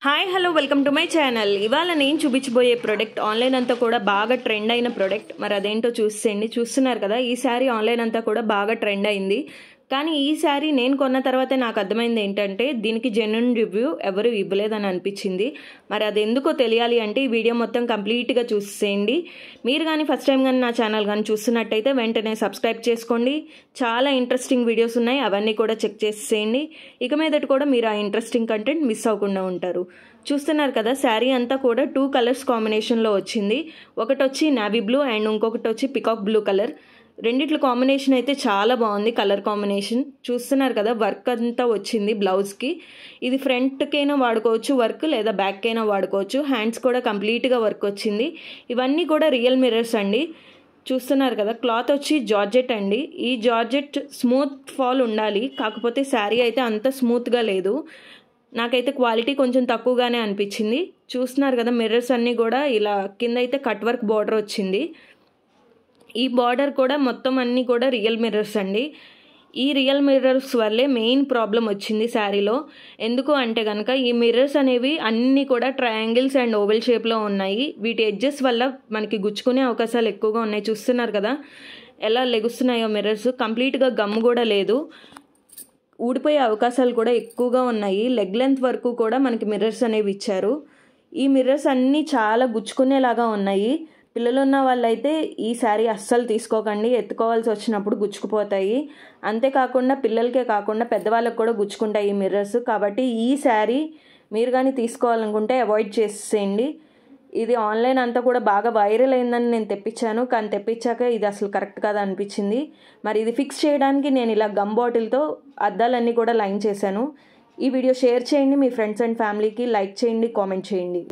Hi hello welcome to my channel. ఇవాళ నేను చూపించబోయే ప్రోడక్ట్ ఆన్లైన్ అంతా కూడా బాగా ట్రెండ్ అయిన ప్రోడక్ట్. మరి అదేంటో చూసేయండి. చూస్తున్నారు కదా, ఈ శారీ ఆన్లైన్ అంతా కూడా బాగా ట్రెండ్ అయింది. కానీ ఈ శారీ నేను కొన్న తర్వాతే నాకు అర్థమైంది ఏంటంటే దీనికి జెన్యూన్ రివ్యూ ఎవరు ఇవ్వలేదని అనిపించింది. మరి అది ఎందుకో తెలియాలి అంటే ఈ వీడియో మొత్తం కంప్లీట్గా చూసేయండి. మీరు కానీ ఫస్ట్ టైం కానీ నా ఛానల్ కానీ చూస్తున్నట్టయితే వెంటనే సబ్స్క్రైబ్ చేసుకోండి. చాలా ఇంట్రెస్టింగ్ వీడియోస్ ఉన్నాయి, అవన్నీ కూడా చెక్ చేసేయండి. ఇక మీదట కూడా మీరు ఆ ఇంట్రెస్టింగ్ కంటెంట్ మిస్ అవ్వకుండా ఉంటారు. చూస్తున్నారు కదా, శారీ అంతా కూడా 2 కలర్స్ కాంబినేషన్లో వచ్చింది. ఒకటి వచ్చి నావీ బ్లూ అండ్ ఇంకొకటి వచ్చి పికాక్ బ్లూ కలర్. రెండిట్ల కాంబినేషన్ అయితే చాలా బాగుంది. కలర్ కాంబినేషన్ చూస్తున్నారు కదా, వర్క్ అంతా వచ్చింది బ్లౌజ్కి. ఇది ఫ్రంట్కైనా వాడుకోవచ్చు వర్క్, లేదా బ్యాక్కైనా వాడుకోవచ్చు. హ్యాండ్స్ కూడా కంప్లీట్గా వర్క్ వచ్చింది. ఇవన్నీ కూడా రియల్ మిర్రర్స్ అండి. చూస్తున్నారు కదా, క్లాత్ వచ్చి జార్జెట్ అండి. ఈ జార్జెట్ స్మూత్ ఫాల్ ఉండాలి, కాకపోతే శారీ అయితే అంత స్మూత్గా లేదు. నాకైతే క్వాలిటీ కొంచెం తక్కువగానే అనిపించింది. చూస్తున్నారు కదా, మిర్రర్స్ అన్నీ కూడా ఇలా కింద అయితే కట్ వర్క్ బార్డర్ వచ్చింది. ఈ బార్డర్ కూడా మొత్తం అన్నీ కూడా రియల్ మిర్రర్స్ అండి. ఈ రియల్ మిర్రర్స్ వల్లే మెయిన్ ప్రాబ్లం వచ్చింది శారీలో. ఎందుకు అంటే కనుక ఈ మిర్రర్స్ అనేవి అన్నీ కూడా ట్రయాంగిల్స్ అండ్ ఓవెల్ షేప్లో ఉన్నాయి. వీటి ఎడ్జెస్ వల్ల మనకి గుచ్చుకునే అవకాశాలు ఎక్కువగా ఉన్నాయి. చూస్తున్నారు కదా ఎలా లెగుస్తున్నాయో మిర్రర్స్. కంప్లీట్గా గమ్ కూడా లేదు, ఊడిపోయే అవకాశాలు కూడా ఎక్కువగా ఉన్నాయి. లెగ్ లెంత్ వరకు కూడా మనకి మిర్రర్స్ అనేవి ఇచ్చారు. ఈ మిర్రర్స్ అన్నీ చాలా గుచ్చుకునేలాగా ఉన్నాయి. పిల్లలు ఉన్న వాళ్ళైతే ఈ శారీ అస్సలు తీసుకోకండి, ఎత్తుకోవాల్సి వచ్చినప్పుడు గుచ్చుకుపోతాయి. అంతేకాకుండా పిల్లలకే కాకుండా పెద్దవాళ్ళకి కూడా గుచ్చుకుంటాయి ఈ మిర్రర్స్. కాబట్టి ఈ శారీ మీరు కానీ తీసుకోవాలనుకుంటే అవాయిడ్ చేసేయండి. ఇది ఆన్లైన్ అంతా కూడా బాగా వైరల్ అయిందని నేను తెప్పించాను, కానీ తెప్పించాక ఇది అసలు కరెక్ట్ కాదు అనిపించింది. మరి ఇది ఫిక్స్ చేయడానికి నేను ఇలా గమ్ బాటిల్తో అద్దాలన్నీ కూడా లైన్ చేశాను. ఈ వీడియో షేర్ చేయండి మీ ఫ్రెండ్స్ అండ్ ఫ్యామిలీకి, లైక్ చేయండి, కామెంట్ చేయండి.